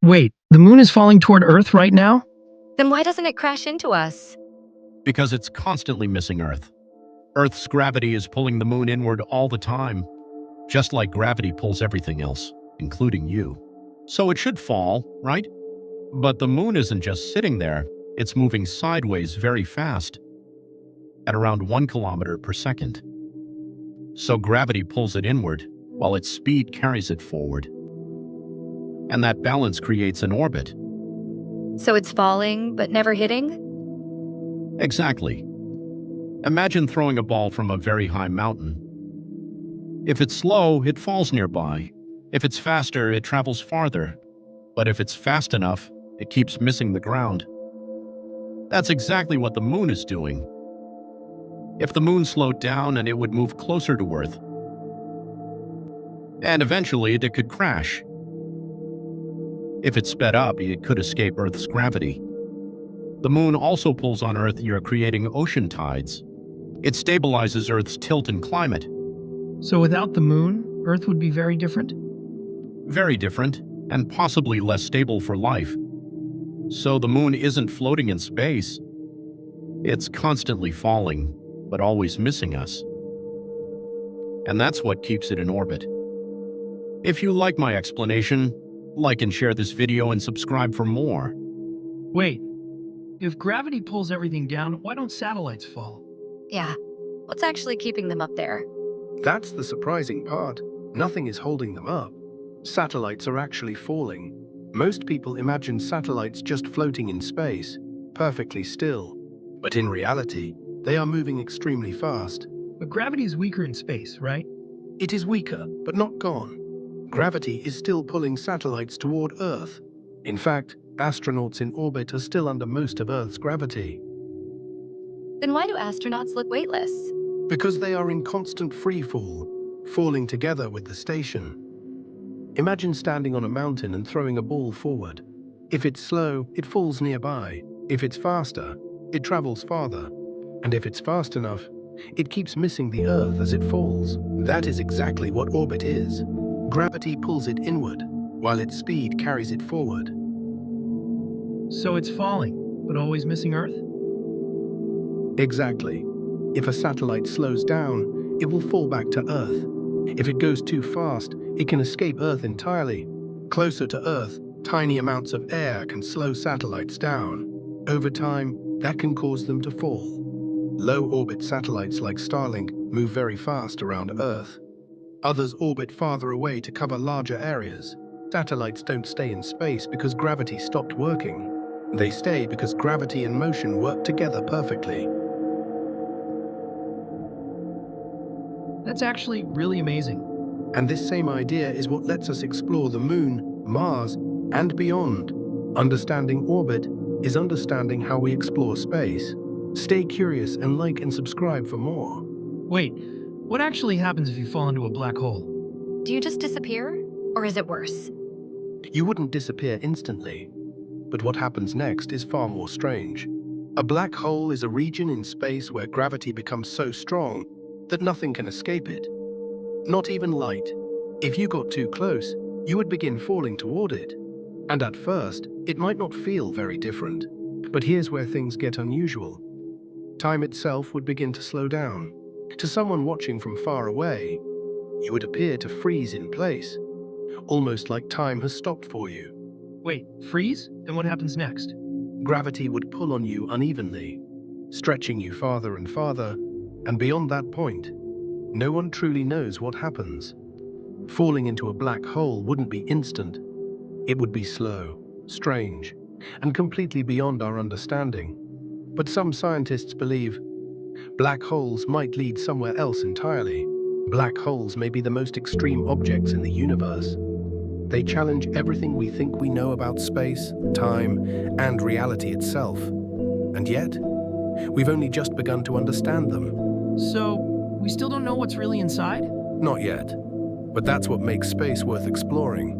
Wait, the moon is falling toward Earth right now? Then why doesn't it crash into us? Because it's constantly missing Earth. Earth's gravity is pulling the moon inward all the time, just like gravity pulls everything else, including you. So it should fall, right? But the moon isn't just sitting there, it's moving sideways very fast, at around 1 kilometer per second. So gravity pulls it inward, while its speed carries it forward. And that balance creates an orbit. So it's falling, but never hitting? Exactly. Imagine throwing a ball from a very high mountain. If it's slow, it falls nearby. If it's faster, it travels farther. But if it's fast enough, it keeps missing the ground. That's exactly what the moon is doing. If the moon slowed down, and it would move closer to Earth. And eventually, it could crash. If it sped up, it could escape Earth's gravity. The moon also pulls on Earth, you're creating ocean tides. It stabilizes Earth's tilt and climate. So without the moon, Earth would be very different? Very different, and possibly less stable for life. So the moon isn't floating in space. It's constantly falling, but always missing us. And that's what keeps it in orbit. If you like my explanation, like and share this video and subscribe for more. Wait, if gravity pulls everything down, why don't satellites fall? Yeah. What's actually keeping them up there? That's the surprising part. Nothing is holding them up. Satellites are actually falling. Most people imagine satellites just floating in space, perfectly still. But in reality, they are moving extremely fast. But gravity is weaker in space, right? It is weaker, but not gone. Gravity is still pulling satellites toward Earth. In fact, astronauts in orbit are still under most of Earth's gravity. Then why do astronauts look weightless? Because they are in constant free fall, falling together with the station. Imagine standing on a mountain and throwing a ball forward. If it's slow, it falls nearby. If it's faster, it travels farther. And if it's fast enough, it keeps missing the Earth as it falls. That is exactly what orbit is. Gravity pulls it inward, while its speed carries it forward. So it's falling, but always missing Earth? Exactly. If a satellite slows down, it will fall back to Earth. If it goes too fast, it can escape Earth entirely. Closer to Earth, tiny amounts of air can slow satellites down. Over time, that can cause them to fall. Low-orbit satellites like Starlink move very fast around Earth. Others orbit farther away to cover larger areas. Satellites don't stay in space because gravity stopped working. They stay because gravity and motion work together perfectly. That's actually really amazing. And this same idea is what lets us explore the Moon, Mars, and beyond. Understanding orbit is understanding how we explore space. Stay curious and like and subscribe for more. Wait, what actually happens if you fall into a black hole? Do you just disappear? Or is it worse? You wouldn't disappear instantly, but what happens next is far more strange. A black hole is a region in space where gravity becomes so strong that nothing can escape it. Not even light. If you got too close, you would begin falling toward it. And at first, it might not feel very different. But here's where things get unusual. Time itself would begin to slow down. To someone watching from far away, you would appear to freeze in place, almost like time has stopped for you. Wait, freeze? Then what happens next? Gravity would pull on you unevenly, stretching you farther and farther, and beyond that point, no one truly knows what happens. Falling into a black hole wouldn't be instant. It would be slow, strange, and completely beyond our understanding. But some scientists believe black holes might lead somewhere else entirely. Black holes may be the most extreme objects in the universe. They challenge everything we think we know about space, time, and reality itself. And yet, we've only just begun to understand them. So, we still don't know what's really inside? Not yet. But that's what makes space worth exploring.